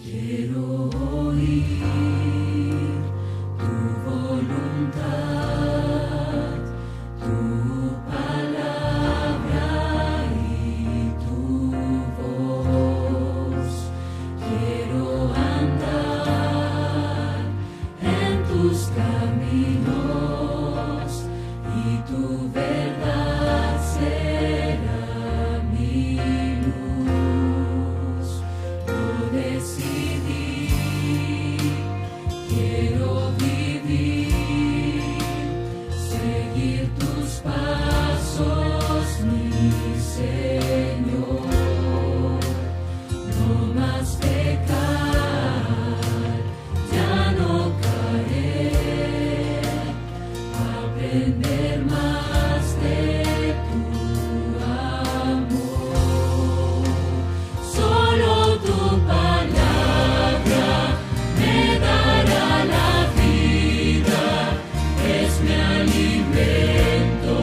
Quiero oír tu voluntad, tu palabra y tu voz. Quiero andar en tus caminos y tu verdad será mi luz. Yo decidí, quiero vivir, seguir tus pasos, mi Señor. No más pecar, ya no caer, aprender más de tu amor. Solo tu palabra me dará la vida, es mi alimento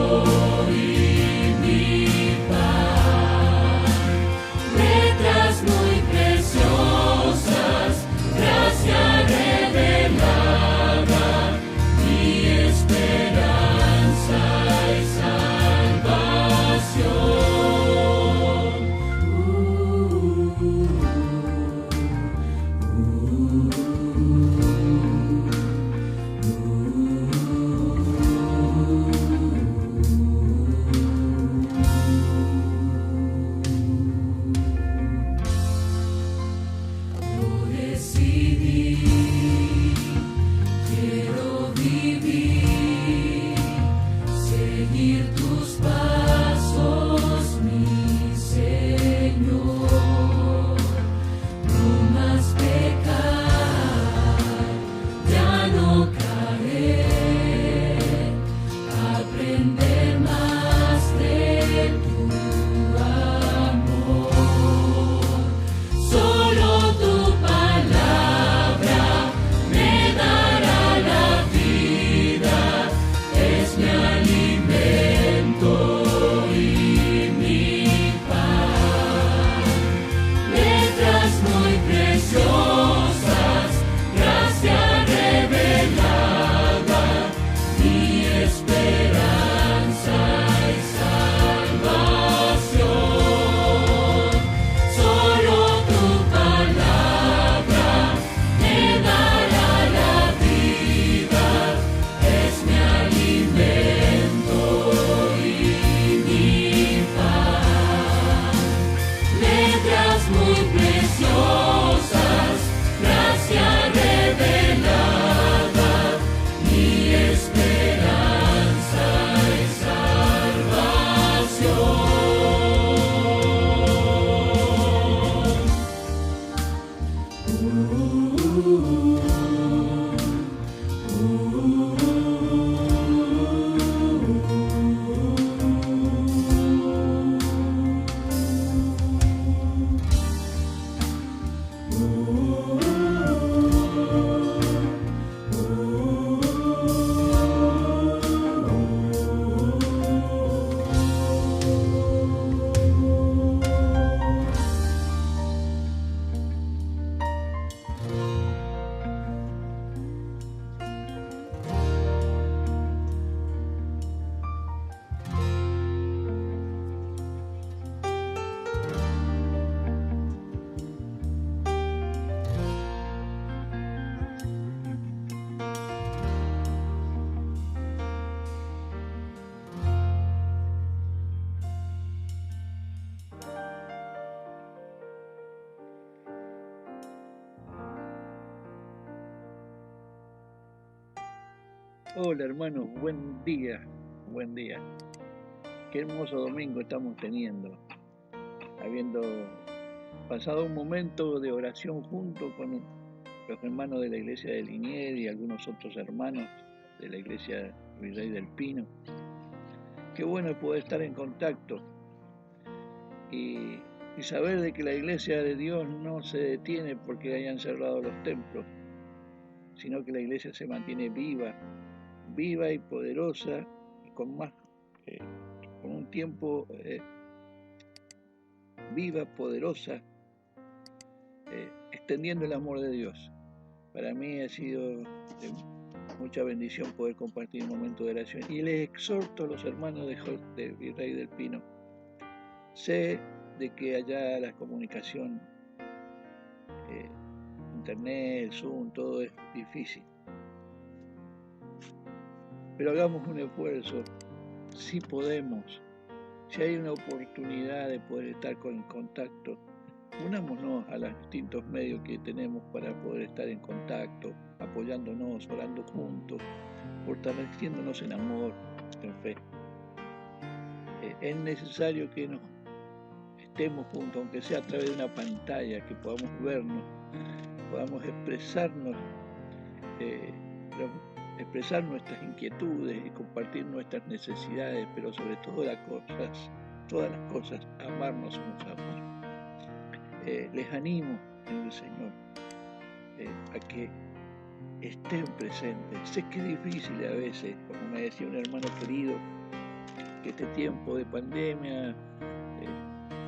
y mi pan. Letras muy preciosas, gracia revelada, mi esperanza y Yo decidí, quiero vivir, seguir tus pasos, mi Señor. No más pecar, ya no caer, aprender más de tu amor. Solo tu palabra me dará la vida, es mi alimento y mi pan. Letras muy preciosas, gracia revelada, mi esperanza y salvación. Solo tu palabra me dará la vida, es mi alimento y mi pan. Letras muy preciosas, gracia revelada, mi esperanza y salvación. Hola hermanos, buen día, buen día. Qué hermoso domingo estamos teniendo, habiendo pasado un momento de oración junto con los hermanos de la iglesia de Liniers y algunos otros hermanos de la iglesia Virrey del Pino. Qué bueno es poder estar en contacto y saber de que la iglesia de Dios no se detiene porque hayan cerrado los templos, sino que la iglesia se mantiene viva y poderosa y con un tiempo viva, poderosa, extendiendo el amor de Dios. Para mí ha sido de mucha bendición poder compartir un momento de oración. Y les exhorto a los hermanos de Virrey del Pino. Sé de que allá la comunicación, internet, Zoom, todo es difícil. Pero hagamos un esfuerzo, si podemos, si hay una oportunidad de poder estar en contacto, unámonos a los distintos medios que tenemos para poder estar en contacto, apoyándonos, orando juntos, fortaleciéndonos en amor, en fe. Es necesario que nos estemos juntos, aunque sea a través de una pantalla, que podamos vernos, podamos expresarnos, expresar nuestras inquietudes y compartir nuestras necesidades, pero sobre todo todas las cosas, amarnos unos a otros. Les animo en el Señor a que estén presentes. Sé que es difícil a veces, como me decía un hermano querido, que este tiempo de pandemia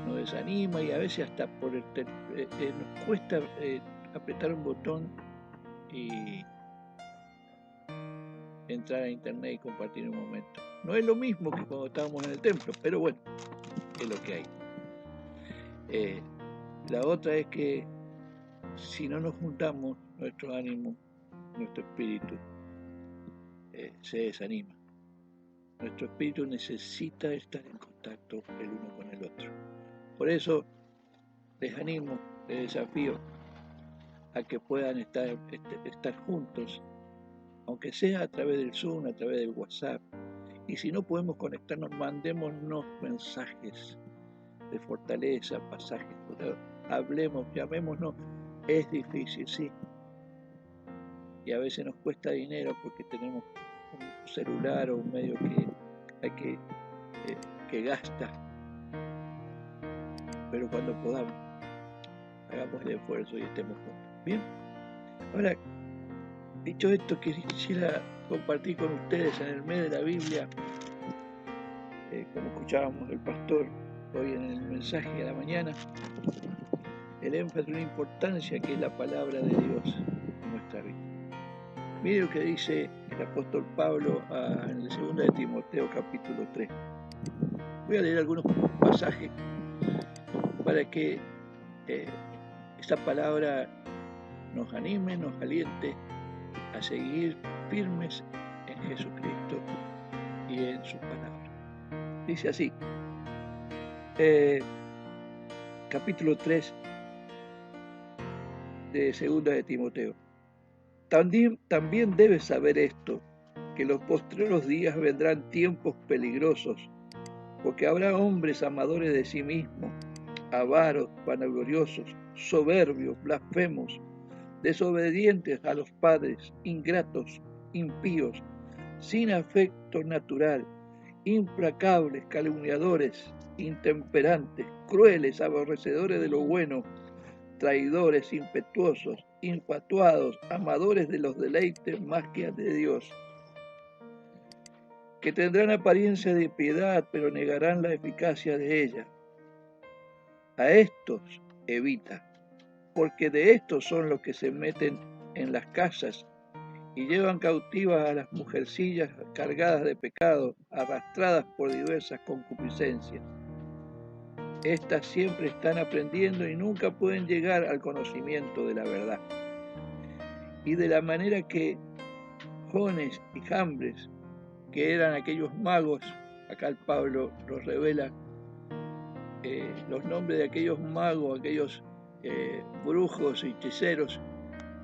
nos desanima y a veces hasta nos cuesta apretar un botón y entrar a internet y compartir un momento. No es lo mismo que cuando estábamos en el templo, pero bueno, es lo que hay. La otra es que si no nos juntamos, nuestro ánimo, nuestro espíritu se desanima. Nuestro espíritu necesita estar en contacto el uno con el otro. Por eso les animo, les desafío a que puedan estar juntos, aunque sea a través del Zoom, a través del WhatsApp. Y si no podemos conectarnos, mandémonos mensajes de fortaleza, pasajes, hablemos, llamémonos. Es difícil, sí. Y a veces nos cuesta dinero porque tenemos un celular o un medio que gasta. Pero cuando podamos, hagamos el esfuerzo y estemos juntos. Bien. Ahora, dicho esto, quisiera compartir con ustedes en el mes de la Biblia, como escuchábamos el pastor hoy en el mensaje de la mañana, el énfasis y la importancia que es la palabra de Dios en nuestra vida. Mire lo que dice el apóstol Pablo en el 2 de Timoteo capítulo 3. Voy a leer algunos pasajes para que esta palabra nos anime, nos aliente a seguir firmes en Jesucristo y en su palabra. Dice así, capítulo 3 de 2 de Timoteo. También debes saber esto, que en los postreros días vendrán tiempos peligrosos, porque habrá hombres amadores de sí mismos, avaros, vanagloriosos, soberbios, blasfemos, desobedientes a los padres, ingratos, impíos, sin afecto natural, implacables, calumniadores, intemperantes, crueles, aborrecedores de lo bueno, traidores, impetuosos, infatuados, amadores de los deleites más que de Dios, que tendrán apariencia de piedad, pero negarán la eficacia de ella. A estos evita, porque de estos son los que se meten en las casas y llevan cautivas a las mujercillas cargadas de pecado, arrastradas por diversas concupiscencias. Estas siempre están aprendiendo y nunca pueden llegar al conocimiento de la verdad. Y de la manera que Jones y Jambres, que eran aquellos magos, acá el Pablo los revela, los nombres de aquellos magos, aquellos brujos y hechiceros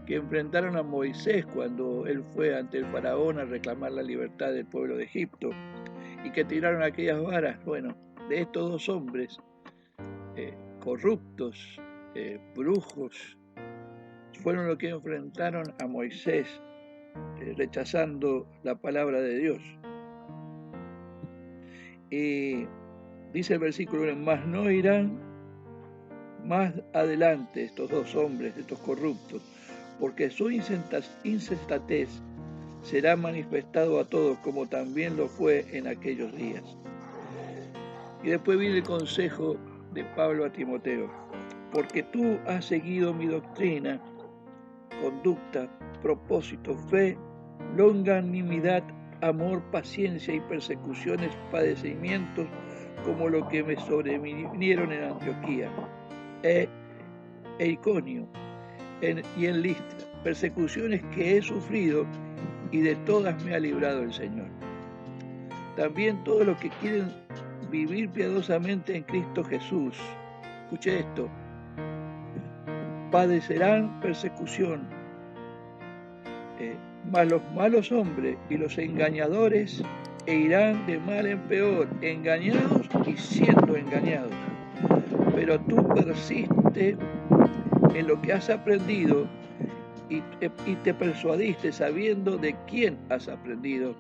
que enfrentaron a Moisés cuando él fue ante el faraón a reclamar la libertad del pueblo de Egipto, y que tiraron aquellas varas. Bueno, de estos dos hombres corruptos, brujos, fueron los que enfrentaron a Moisés, rechazando la palabra de Dios. Y dice el versículo 1, mas no irán más adelante estos dos hombres, estos corruptos, porque su insensatez será manifestado a todos, como también lo fue en aquellos días. Y después viene el consejo de Pablo a Timoteo. porque tú has seguido mi doctrina, conducta, propósito, fe, longanimidad, amor, paciencia y persecuciones, padecimientos, como lo que me sobrevinieron en Antioquía, Iconio y en Listra, persecuciones que he sufrido y de todas me ha librado el Señor. También todos los que quieren vivir piadosamente en Cristo Jesús, escuche esto, padecerán persecución, mas los malos hombres y los engañadores irán de mal en peor, engañados y siendo engañados. Pero tú persiste en lo que has aprendido y te persuadiste sabiendo de quién has aprendido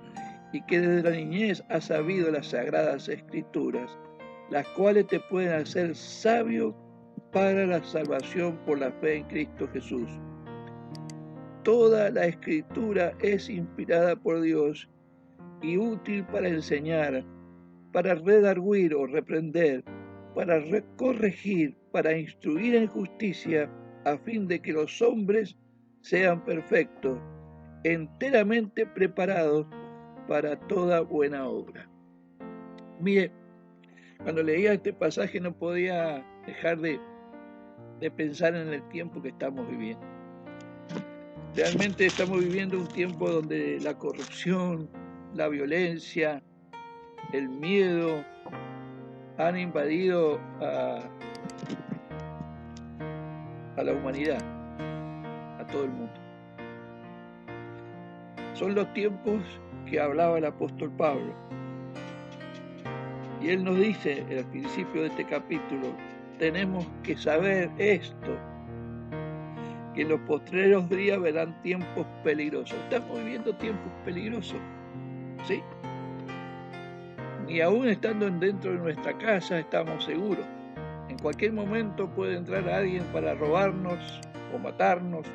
y que desde la niñez has sabido las sagradas escrituras, las cuales te pueden hacer sabio para la salvación por la fe en Cristo Jesús. Toda la escritura es inspirada por Dios y útil para enseñar, para redarguir o reprender, para corregir, para instruir en justicia, a fin de que los hombres sean perfectos, enteramente preparados para toda buena obra. Mire, cuando leía este pasaje no podía dejar de pensar en el tiempo que estamos viviendo. Realmente estamos viviendo un tiempo donde la corrupción, la violencia, el miedo han invadido a la humanidad, a todo el mundo. Son los tiempos que hablaba el apóstol Pablo. Y él nos dice al principio de este capítulo, tenemos que saber esto, que en los postreros días verán tiempos peligrosos. Estamos viviendo tiempos peligrosos, ¿sí? Ni aún estando dentro de nuestra casa estamos seguros. En cualquier momento puede entrar alguien para robarnos o matarnos.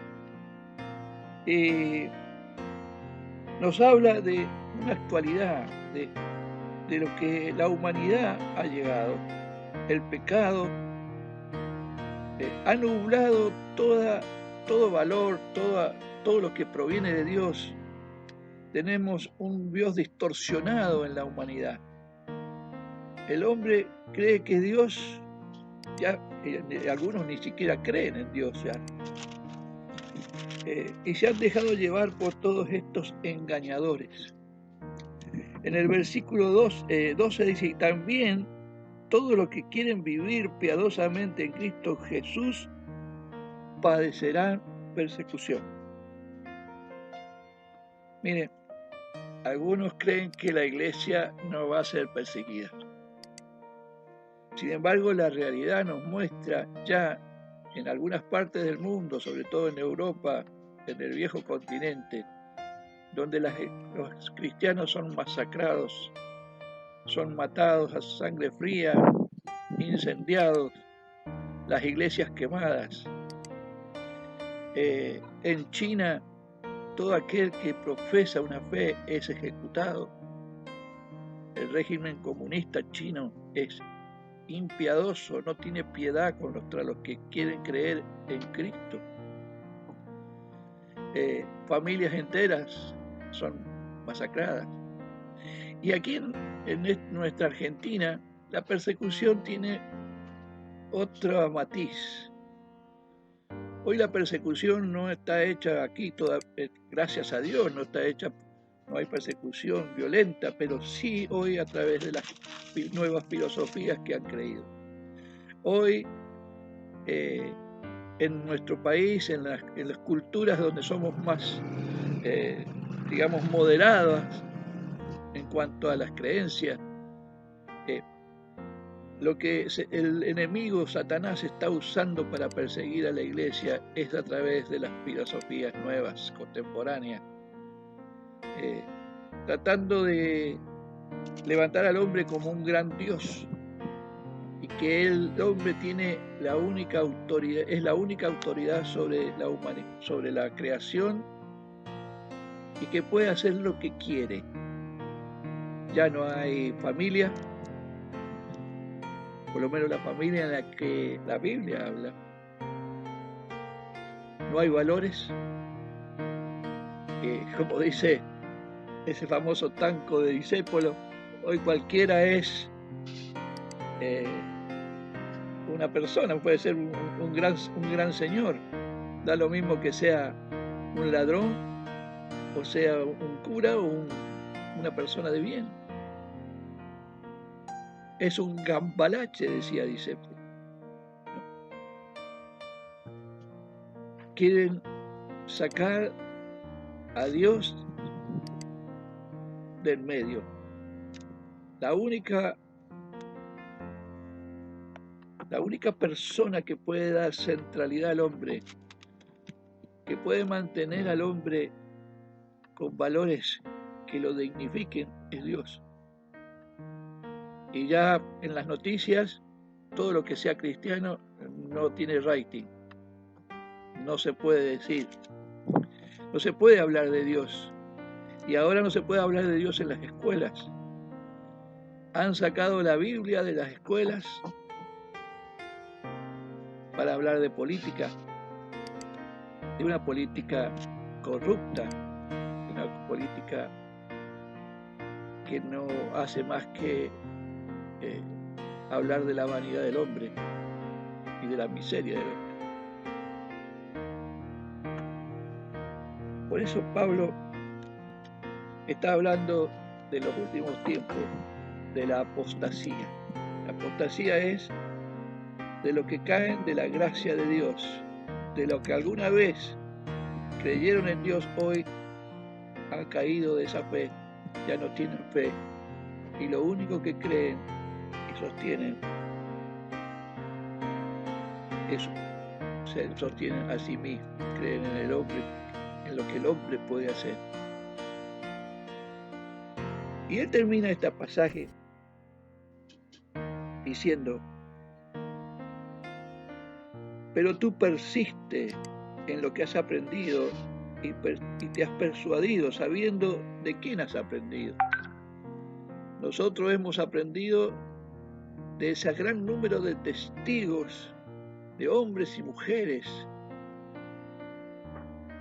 Nos habla de una actualidad, de lo que la humanidad ha llegado. El pecado ha nublado todo valor, todo lo que proviene de Dios. Tenemos un Dios distorsionado en la humanidad. El hombre cree que Dios, ya algunos ni siquiera creen en Dios ya, y se han dejado llevar por todos estos engañadores. En el versículo 12 dice, y también todos los que quieren vivir piadosamente en Cristo Jesús padecerán persecución. Miren, algunos creen que la iglesia no va a ser perseguida. Sin embargo, la realidad nos muestra ya en algunas partes del mundo, sobre todo en Europa, en el viejo continente, donde los cristianos son masacrados, son matados a sangre fría, incendiados, las iglesias quemadas. En China, todo aquel que profesa una fe es ejecutado. El régimen comunista chino es impiadoso, no tiene piedad contra los que quieren creer en Cristo. Familias enteras son masacradas. Y aquí en nuestra Argentina, la persecución tiene otro matiz. Hoy la persecución no está hecha aquí, gracias a Dios, no hay persecución violenta, pero sí hoy a través de las nuevas filosofías que han creído. Hoy, en nuestro país, en las culturas donde somos más, digamos, moderadas en cuanto a las creencias, lo que el enemigo Satanás está usando para perseguir a la iglesia es a través de las filosofías nuevas, contemporáneas, tratando de levantar al hombre como un gran Dios y que el hombre tiene la única autoridad, es la única autoridad sobre la humanidad, sobre la creación, y que puede hacer lo que quiere. Ya no hay familia, por lo menos la familia en la que la Biblia habla, no hay valores, como dice ese famoso tanco de Discépolo, hoy cualquiera es una persona, puede ser un gran señor, da lo mismo que sea un ladrón, o sea un cura o una persona de bien. Es un gambalache, decía Discépolo. Quieren sacar a Dios del medio. La única persona que puede dar centralidad al hombre, que puede mantener al hombre con valores que lo dignifiquen, es Dios. Y ya en las noticias, todo lo que sea cristiano no tiene rating. No se puede decir. No se puede hablar de Dios. Y ahora no se puede hablar de Dios en las escuelas. Han sacado la Biblia de las escuelas para hablar de política, de una política corrupta, de una política que no hace más que hablar de la vanidad del hombre y de la miseria del hombre. Por eso Pablo está hablando de los últimos tiempos, de la apostasía. La apostasía es de lo que caen de la gracia de Dios, de lo que alguna vez creyeron en Dios, hoy han caído de esa fe, ya no tienen fe, y lo único que creen y sostienen es se sostienen a sí mismos, creen en el hombre, en lo que el hombre puede hacer. Y él termina este pasaje diciendo: pero tú persiste en lo que has aprendido y te has persuadido, sabiendo de quién has aprendido. Nosotros hemos aprendido de ese gran número de testigos, de hombres y mujeres,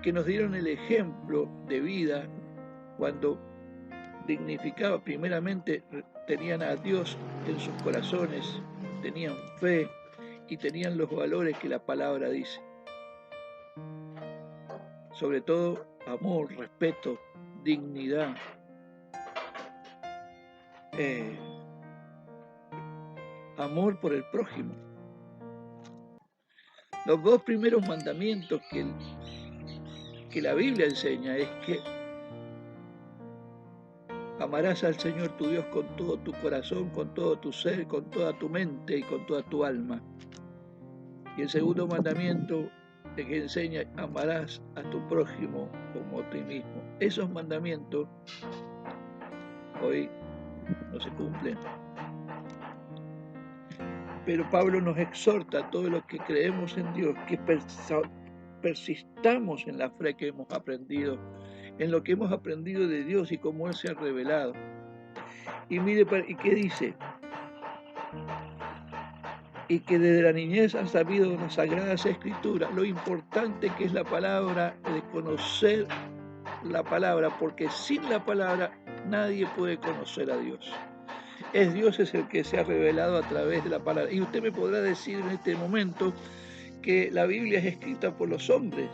que nos dieron el ejemplo de vida cuando dignificaba, primeramente tenían a Dios en sus corazones, tenían fe y tenían los valores que la palabra dice. Sobre todo amor, respeto, dignidad, amor por el prójimo. Los dos primeros mandamientos que la Biblia enseña es que amarás al Señor tu Dios con todo tu corazón, con todo tu ser, con toda tu mente y con toda tu alma. Y el segundo mandamiento que enseña: amarás a tu prójimo como a ti mismo. Esos mandamientos hoy no se cumplen. Pero Pablo nos exhorta a todos los que creemos en Dios que persistamos en la fe que hemos aprendido, en lo que hemos aprendido de Dios y cómo Él se ha revelado. Y mire, ¿y qué dice? Y que desde la niñez han sabido las Sagradas Escrituras, lo importante que es la palabra, de conocer la palabra, porque sin la palabra nadie puede conocer a Dios. Dios es el que se ha revelado a través de la palabra. Y usted me podrá decir en este momento que la Biblia es escrita por los hombres.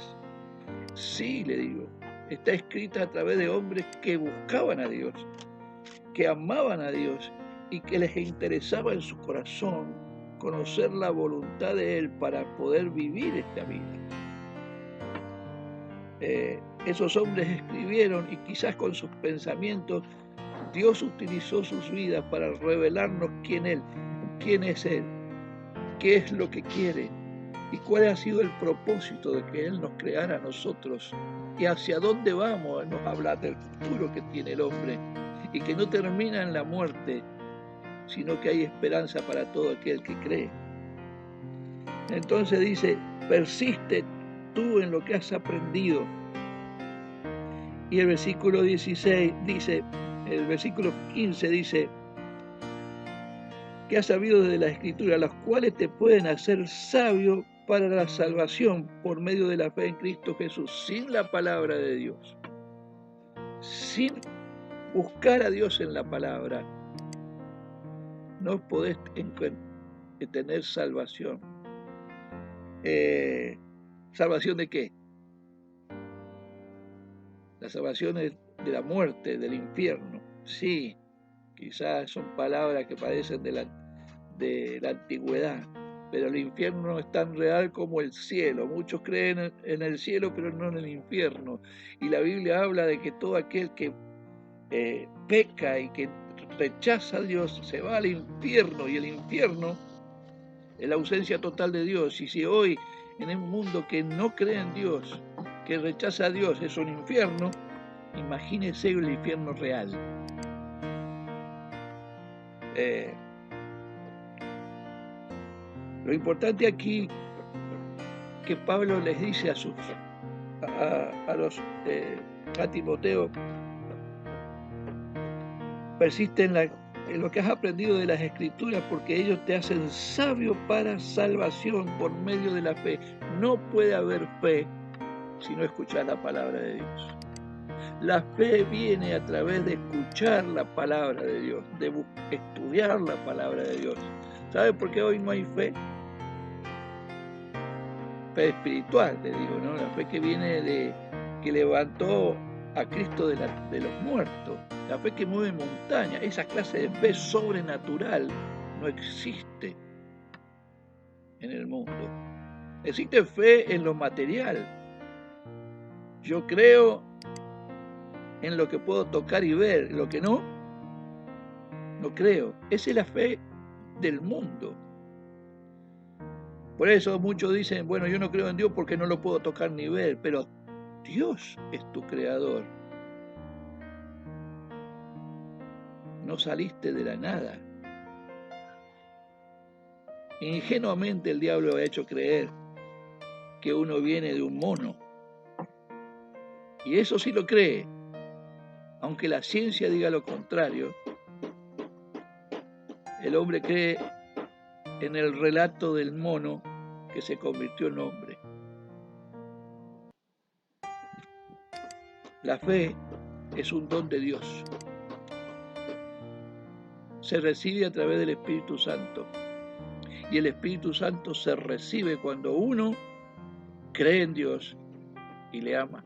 Sí, le digo, está escrita a través de hombres que buscaban a Dios, que amaban a Dios y que les interesaba en su corazón conocer la voluntad de Él para poder vivir esta vida. Esos hombres escribieron, y quizás con sus pensamientos Dios utilizó sus vidas para revelarnos quién es Él, qué es lo que quiere y cuál ha sido el propósito de que Él nos creara a nosotros y hacia dónde vamos. Nos habla del futuro que tiene el hombre y que no termina en la muerte, sino que hay esperanza para todo aquel que cree. Entonces dice: persiste tú en lo que has aprendido. Y el versículo 16 dice, el versículo 15 dice: que has sabido de la Escritura, las cuales te pueden hacer sabio para la salvación por medio de la fe en Cristo Jesús. Sin la palabra de Dios, sin buscar a Dios en la palabra, no podés tener salvación. ¿Salvación de qué? La salvación es de la muerte, del infierno. Sí, quizás son palabras que parecen de la antigüedad, pero el infierno no es tan real como el cielo. Muchos creen en el cielo, pero no en el infierno. Y la Biblia habla de que todo aquel que peca y que rechaza a Dios se va al infierno, y el infierno es la ausencia total de Dios. Y si hoy en un mundo que no cree en Dios, que rechaza a Dios, es un infierno, imagínese el infierno real. Lo importante aquí que Pablo les dice a Timoteo: persiste en lo que has aprendido de las Escrituras, porque ellos te hacen sabio para salvación por medio de la fe. No puede haber fe si no escuchar la palabra de Dios. La fe viene a través de escuchar la palabra de Dios, de estudiar la palabra de Dios. ¿Sabe por qué hoy no hay fe? Fe espiritual, le digo, ¿no? La fe que viene que levantó a Cristo de los muertos. La fe que mueve montañas. Esa clase de fe sobrenatural no existe en el mundo. Existe fe en lo material. Yo creo en lo que puedo tocar y ver. Lo que no creo. Esa es la fe del mundo. Por eso muchos dicen: bueno, yo no creo en Dios porque no lo puedo tocar ni ver. Pero Dios es tu creador. No saliste de la nada. Ingenuamente el diablo ha hecho creer que uno viene de un mono. Y eso sí lo cree. Aunque la ciencia diga lo contrario, el hombre cree en el relato del mono que se convirtió en hombre. La fe es un don de Dios. Se recibe a través del Espíritu Santo. Y el Espíritu Santo se recibe cuando uno cree en Dios y le ama.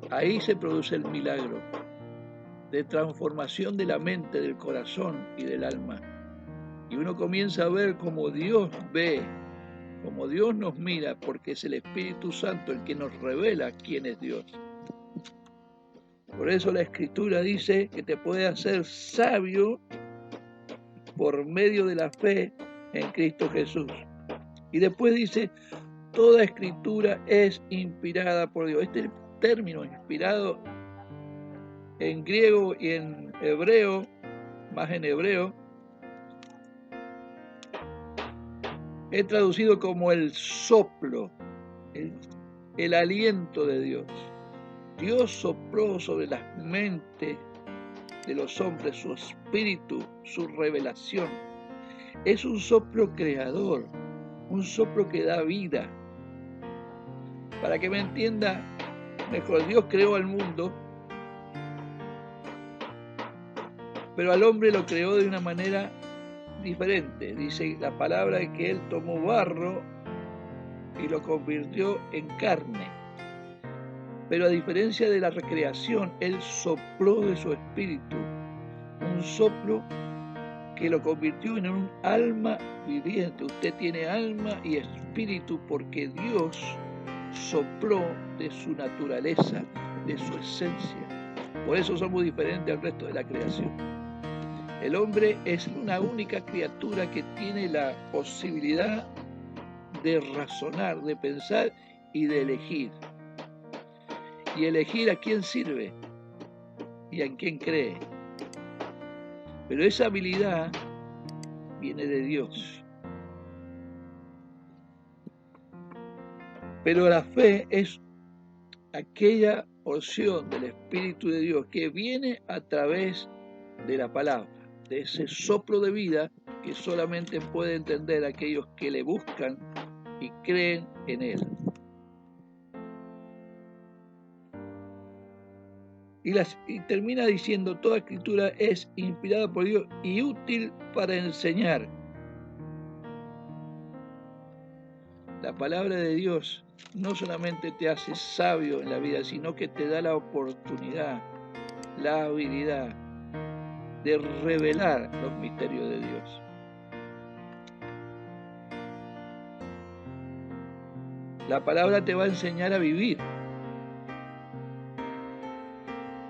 Ahí se produce el milagro de transformación de la mente, del corazón y del alma. Y uno comienza a ver como Dios ve, como Dios nos mira, porque es el Espíritu Santo el que nos revela quién es Dios. Por eso la Escritura dice que te puede hacer sabio por medio de la fe en Cristo Jesús. Y después dice: toda Escritura es inspirada por Dios. Este término, inspirado, en griego y en hebreo, más en hebreo, es traducido como el soplo, el aliento de Dios. Dios sopló sobre las mentes de los hombres su espíritu, su revelación. Es un soplo creador, un soplo que da vida. Para que me entienda mejor, Dios creó al mundo, pero al hombre lo creó de una manera diferente. Dice la palabra que Él tomó barro y lo convirtió en carne. Pero a diferencia de la recreación, Él sopló de su espíritu, un soplo que lo convirtió en un alma viviente. Usted tiene alma y espíritu porque Dios sopló de su naturaleza, de su esencia. Por eso somos diferentes al resto de la creación. El hombre es una única criatura que tiene la posibilidad de razonar, de pensar y de elegir. Y elegir a quién sirve y a quién cree. Pero esa habilidad viene de Dios. Pero la fe es aquella porción del Espíritu de Dios que viene a través de la palabra, de ese soplo de vida que solamente puede entender aquellos que le buscan y creen en Él. Y termina diciendo, toda escritura es inspirada por Dios y útil para enseñar. La palabra de Dios no solamente te hace sabio en la vida, sino que te da la oportunidad, la habilidad de revelar los misterios de Dios. La palabra te va a enseñar a vivir.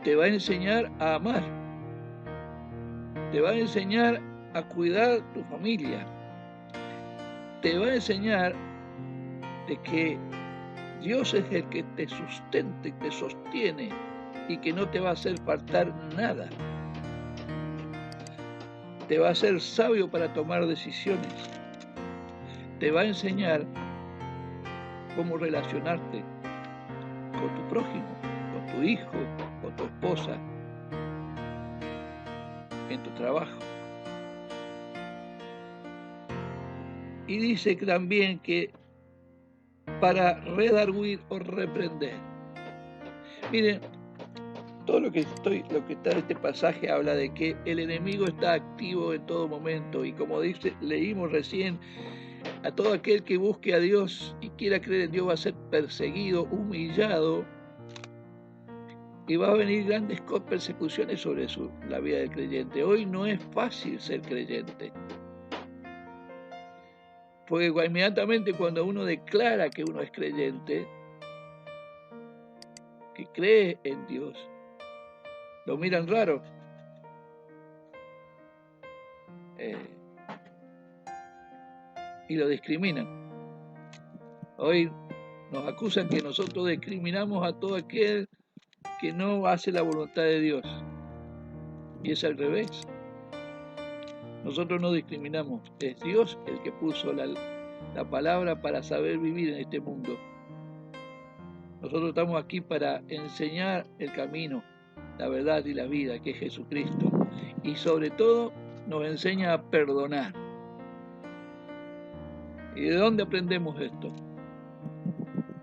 Te va a enseñar a amar. Te va a enseñar a cuidar tu familia. Te va a enseñar de que Dios es el que te sustenta y te sostiene y que no te va a hacer faltar nada. Te va a hacer sabio para tomar decisiones. Te va a enseñar cómo relacionarte con tu prójimo, con tu hijo, con tu esposa, en tu trabajo. Y dice también que para redarguir o reprender. Miren, todo lo que está en este pasaje habla de que el enemigo está activo en todo momento y como leímos recién, a todo aquel que busque a Dios y quiera creer en Dios va a ser perseguido, humillado y va a venir grandes persecuciones sobre la vida del creyente. Hoy no es fácil ser creyente. Porque inmediatamente cuando uno declara que uno es creyente, que cree en Dios, lo miran raro. Y lo discriminan. Hoy nos acusan que nosotros discriminamos a todo aquel que no hace la voluntad de Dios. Y es al revés. Nosotros no discriminamos. Es Dios el que puso la palabra para saber vivir en este mundo. Nosotros estamos aquí para enseñar el camino, la verdad y la vida, que es Jesucristo. Y sobre todo nos enseña a perdonar. ¿Y de dónde aprendemos esto?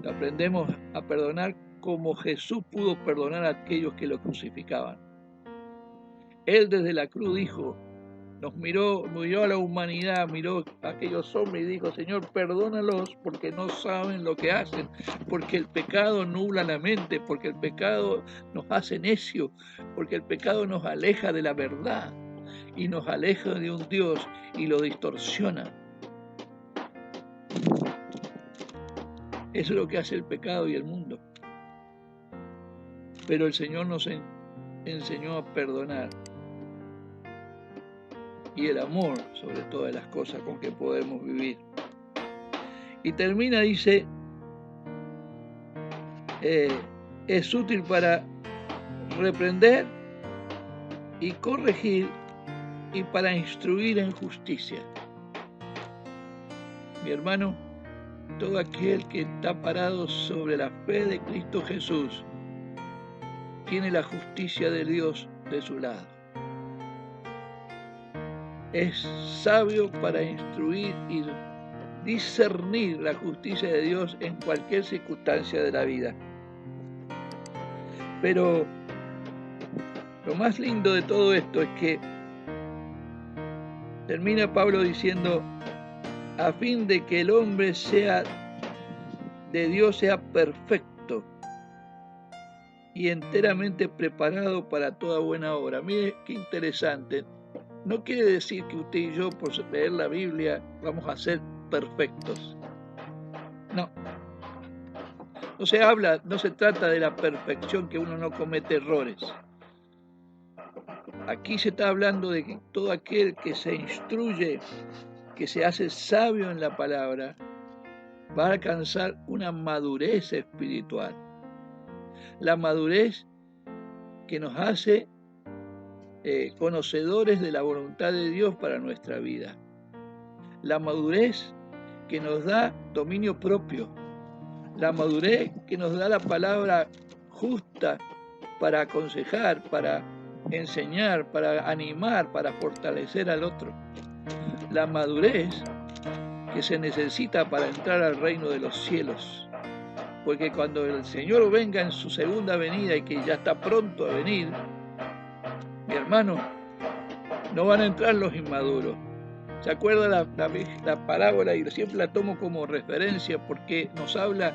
Aprendemos a perdonar como Jesús pudo perdonar a aquellos que lo crucificaban. Él desde la cruz dijo, miró a la humanidad, miró a aquellos hombres y dijo, Señor, perdónalos porque no saben lo que hacen, porque el pecado nubla la mente, porque el pecado nos hace necios, porque el pecado nos aleja de la verdad y nos aleja de un Dios y lo distorsiona. Eso es lo que hace el pecado y el mundo. Pero el Señor nos enseñó a perdonar. Y el amor sobre todas las cosas con que podemos vivir. Y termina, dice, es útil para reprender y corregir y para instruir en justicia. Mi hermano, todo aquel que está parado sobre la fe de Cristo Jesús tiene la justicia de Dios de su lado. Es sabio para instruir y discernir la justicia de Dios en cualquier circunstancia de la vida. Pero lo más lindo de todo esto es que termina Pablo diciendo, a fin de que el hombre de Dios sea perfecto y enteramente preparado para toda buena obra. Mire qué interesante. No quiere decir que usted y yo, por leer la Biblia, vamos a ser perfectos. No. No se trata de la perfección, que uno no comete errores. Aquí se está hablando de que todo aquel que se instruye, que se hace sabio en la palabra, va a alcanzar una madurez espiritual. La madurez que nos hace conocedores de la voluntad de Dios para nuestra vida. La madurez que nos da dominio propio. La madurez que nos da la palabra justa para aconsejar, para enseñar, para animar, para fortalecer al otro. la madurez que se necesita para entrar al reino de los cielos. Porque cuando el Señor venga en su segunda venida y que ya está pronto a venir, mi hermano, no van a entrar los inmaduros. ¿Se acuerda la parábola? Y siempre la tomo como referencia porque nos habla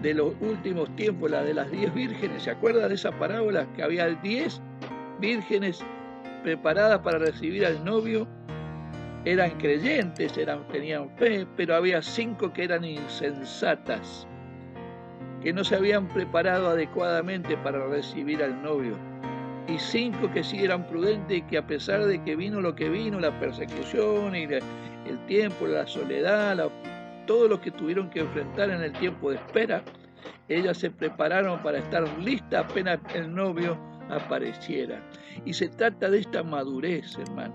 de los últimos tiempos, la de las 10 vírgenes. ¿Se acuerda de esa parábola? Que había 10 vírgenes preparadas para recibir al novio. Eran creyentes, tenían fe, pero había 5 que eran insensatas, que no se habían preparado adecuadamente para recibir al novio. Y 5 que sí eran prudentes y que a pesar de que vino lo que vino, la persecución y el tiempo, la soledad, todo lo que tuvieron que enfrentar en el tiempo de espera, ellas se prepararon para estar listas apenas el novio apareciera. Y se trata de esta madurez, hermano.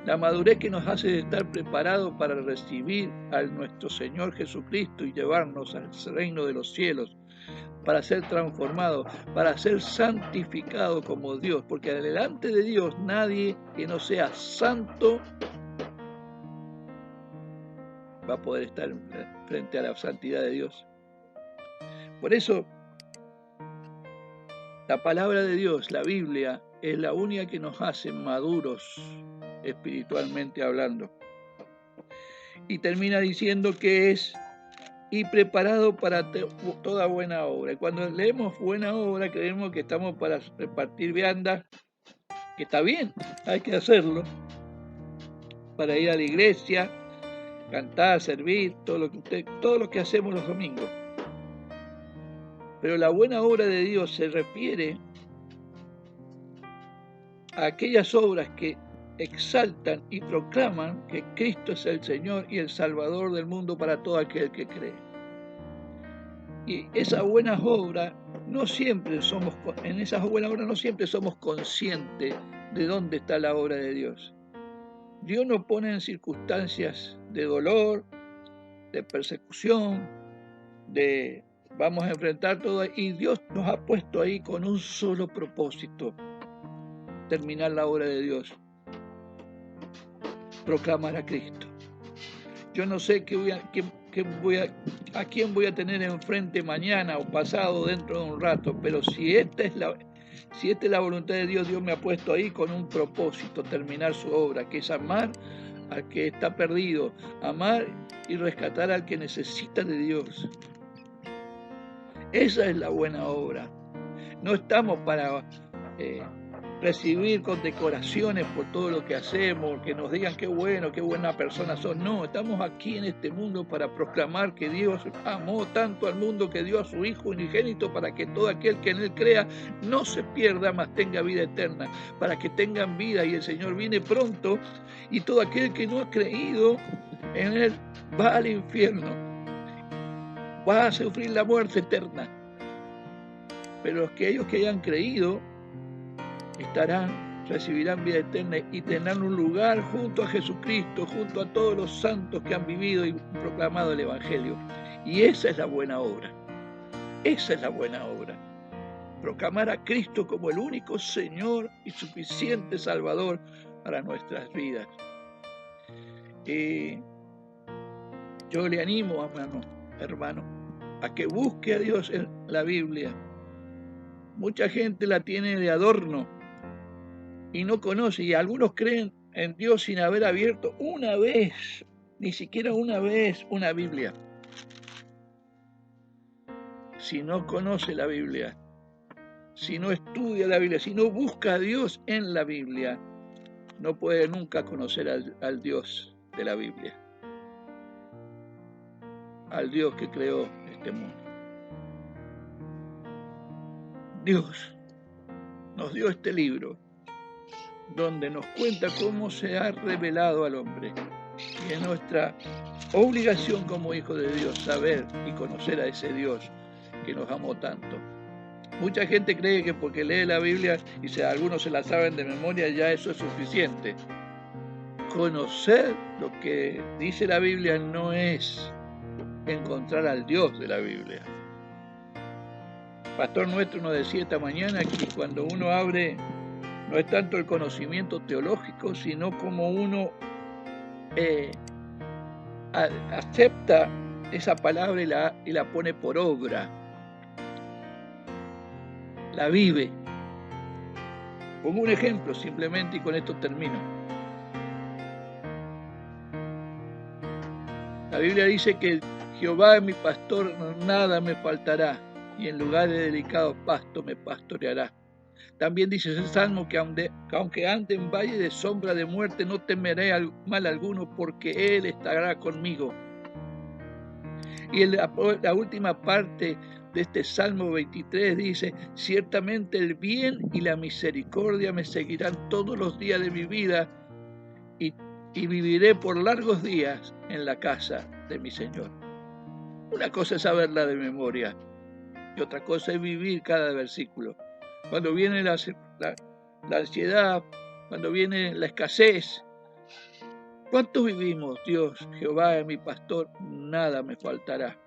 La madurez que nos hace estar preparados para recibir a nuestro Señor Jesucristo y llevarnos al reino de los cielos, para ser transformado, para ser santificado como Dios, porque delante de Dios nadie que no sea santo va a poder estar frente a la santidad de Dios. Por eso, la palabra de Dios, la Biblia, es la única que nos hace maduros espiritualmente hablando. Y termina diciendo que es y preparado para toda buena obra. Y cuando leemos buena obra, creemos que estamos para repartir viandas, que está bien, hay que hacerlo, para ir a la iglesia, cantar, servir, todo lo que hacemos los domingos. Pero la buena obra de Dios se refiere a aquellas obras que exaltan y proclaman que Cristo es el Señor y el Salvador del mundo para todo aquel que cree. Y esas buenas obras no siempre somos conscientes de dónde está la obra de Dios. Dios nos pone en circunstancias de dolor, de persecución, vamos a enfrentar todo, y Dios nos ha puesto ahí con un solo propósito: terminar la obra de Dios, proclamar a Cristo. Yo no sé a quién voy a tener enfrente mañana o pasado, dentro de un rato, pero si esta es la voluntad de Dios, Dios me ha puesto ahí con un propósito: terminar su obra, que es amar al que está perdido, amar y rescatar al que necesita de Dios. Esa es la buena obra. No estamos para recibir condecoraciones por todo lo que hacemos, que nos digan qué bueno, qué buena persona son. No, estamos aquí en este mundo para proclamar que Dios amó tanto al mundo que dio a su Hijo unigénito para que todo aquel que en Él crea no se pierda, mas tenga vida eterna, para que tengan vida, y el Señor viene pronto, y todo aquel que no ha creído en Él va al infierno, va a sufrir la muerte eterna. Pero aquellos que hayan creído recibirán vida eterna y tendrán un lugar junto a Jesucristo, junto a todos los santos que han vivido y proclamado el Evangelio. Y esa es la buena obra. Esa es la buena obra. Proclamar a Cristo como el único Señor y suficiente Salvador para nuestras vidas. Yo le animo, hermano, a que busque a Dios en la Biblia. Mucha gente la tiene de adorno y no conoce, y algunos creen en Dios sin haber abierto una vez, ni siquiera una vez, una Biblia. Si no conoce la Biblia, si no estudia la Biblia, si no busca a Dios en la Biblia, no puede nunca conocer al Dios de la Biblia, al Dios que creó este mundo. Dios nos dio este libro donde nos cuenta cómo se ha revelado al hombre, y es nuestra obligación como hijos de Dios saber y conocer a ese Dios que nos amó tanto. Mucha gente cree que porque lee la Biblia y algunos se la saben de memoria, ya eso es suficiente. Conocer lo que dice la Biblia no es encontrar al Dios de la Biblia. El pastor nuestro nos decía esta mañana que cuando uno abre, no es tanto el conocimiento teológico, sino como uno acepta esa palabra y la pone por obra, la vive. Pongo un ejemplo simplemente y con esto termino. La Biblia dice que Jehová es mi pastor, nada me faltará, y en lugares de delicados pastos me pastoreará. También dice ese salmo que aunque ande en valle de sombra de muerte, no temeré mal alguno, porque Él estará conmigo. Y en la última parte de este Salmo 23 dice: ciertamente el bien y la misericordia me seguirán todos los días de mi vida, y viviré por largos días en la casa de mi Señor. Una cosa es saberla de memoria y otra cosa es vivir cada versículo. Cuando viene la ansiedad, cuando viene la escasez, ¿cuántos vivimos? Dios, Jehová es mi pastor, nada me faltará.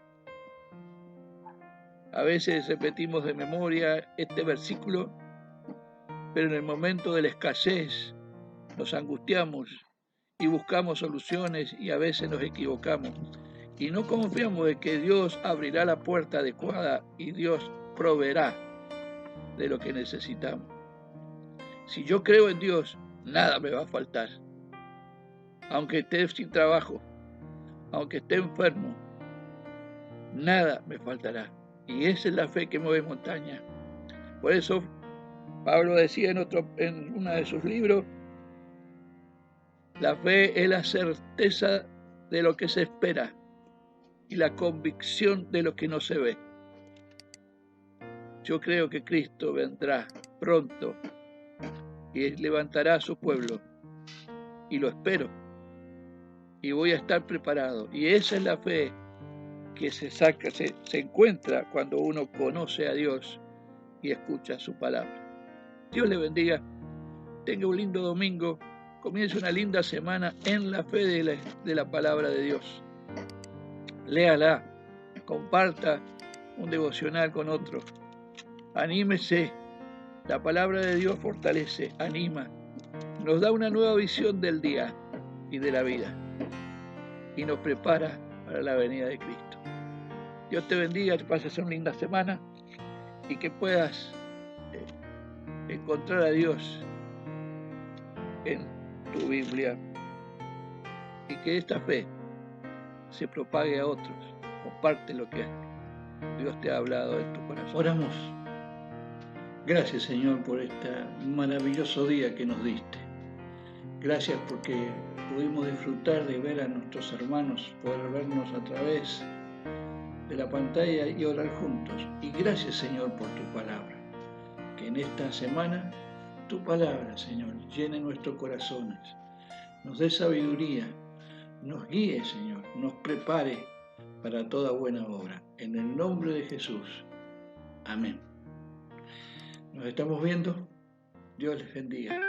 A veces repetimos de memoria este versículo, pero en el momento de la escasez nos angustiamos y buscamos soluciones y a veces nos equivocamos. Y no confiamos en que Dios abrirá la puerta adecuada y Dios proveerá de lo que necesitamos. Si yo creo en Dios, nada me va a faltar. Aunque esté sin trabajo, aunque esté enfermo, nada me faltará. Y esa es la fe que mueve montaña. Por eso Pablo decía en uno de sus libros: la fe es la certeza de lo que se espera y la convicción de lo que no se ve. Yo creo que Cristo vendrá pronto y levantará a su pueblo, y lo espero, y voy a estar preparado. Y esa es la fe que se encuentra cuando uno conoce a Dios y escucha su palabra. Dios le bendiga, tenga un lindo domingo, comience una linda semana en la fe de la palabra de Dios. Léala, comparta un devocional con otro, anímese. La palabra de Dios fortalece, anima, nos da una nueva visión del día y de la vida y nos prepara para la venida de Cristo. Dios te bendiga, que pases una linda semana y que puedas encontrar a Dios en tu Biblia y que esta fe se propague a otros. Comparte lo que Dios te ha hablado en tu corazón. Oramos. Gracias, Señor, por este maravilloso día que nos diste. Gracias porque pudimos disfrutar de ver a nuestros hermanos, poder vernos a través de la pantalla y orar juntos. Y gracias, Señor, por tu palabra. Que en esta semana tu palabra, Señor, llene nuestros corazones, nos dé sabiduría, nos guíe, Señor, nos prepare para toda buena obra. En el nombre de Jesús. Amén. Nos estamos viendo. Dios les bendiga.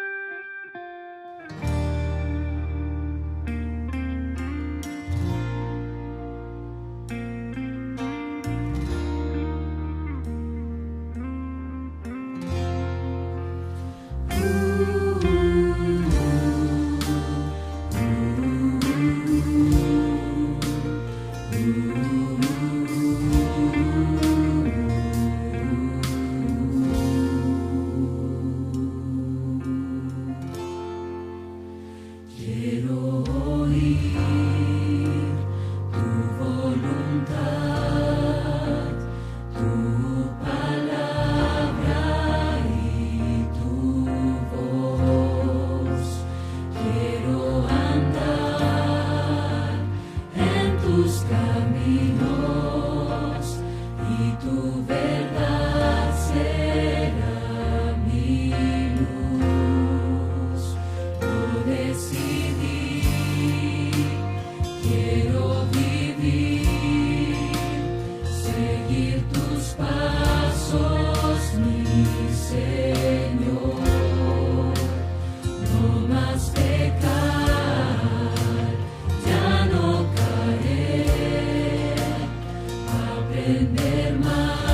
Aprender más.